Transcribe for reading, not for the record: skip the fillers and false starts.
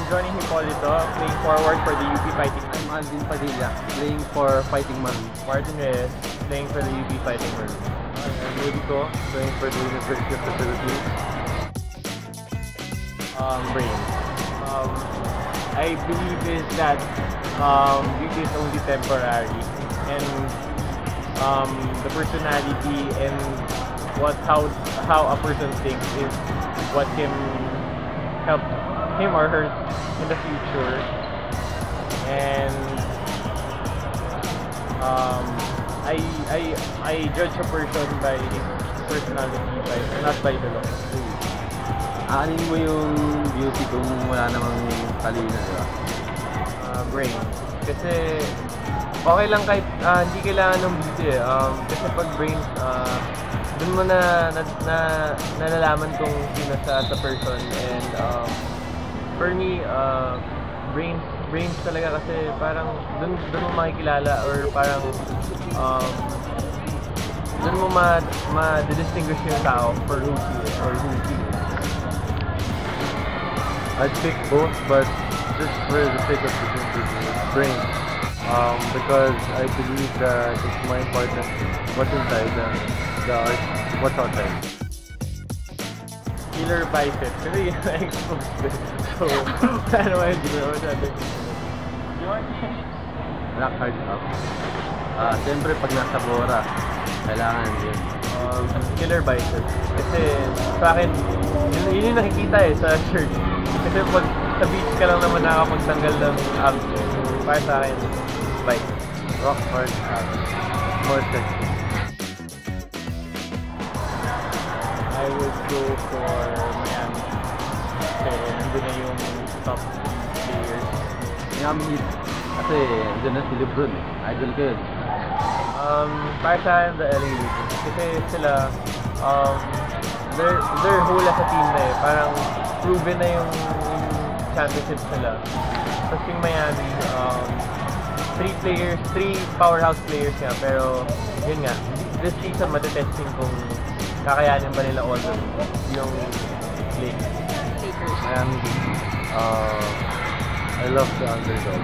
Johnny Hipolito, playing forward for the UP Fighting Man. I'm Alvin Padilla, playing for Fighting Man. Martin Reyes, playing for the UP Fighting Man. I'm Rudico, playing for the University of the Philippines. Brain. I believe is that beauty is only temporary, and the personality and how a person thinks is what can help him or her in the future. And I judge a person by his personality, not by the looks. Aanin mo yung beauty kung wala namang talino, di ba? Brain. Kasi okay lang kahit hindi kailangan ng beauty eh. Kasi pag brain, dun mo nalalaman kung sino siya as a person. And for me, brains talaga kasi parang dun mo makikilala or parang dun mo ma-distinguish yung tao for who he is or who he is. I'd pick both, but just for the sake of the interview, brain. Because I believe that it's more important what's inside than what's outside. Killer bicep. Kasi yun na-expose din. So, ano ba hindi ko naman sabi. Rock hard up. Siyempre pag nasa Bora, kailangan yun. Killer bicep. Kasi sa akin, yun yung nakikita eh sa shirt. Kasi pag sa beach ka lang naman nakakapagtanggal ng abs. Para sa akin, bike. Rock hard up. More sexy. I would go for Miami. Kasi nandun na yung top players. Miami Heat. Kasi dyan na si Lebron eh. Idol ko yun. Para sa akin, the LA Lakers. Kasi sila, their whole as a team na eh. Parang proven na yung championships nila. Tapos yung Miami, three powerhouse players nga. Pero, yun nga, this season matetesting kung kakayanin ba nila all yung Lakers. Miami Heat. I love the underdog.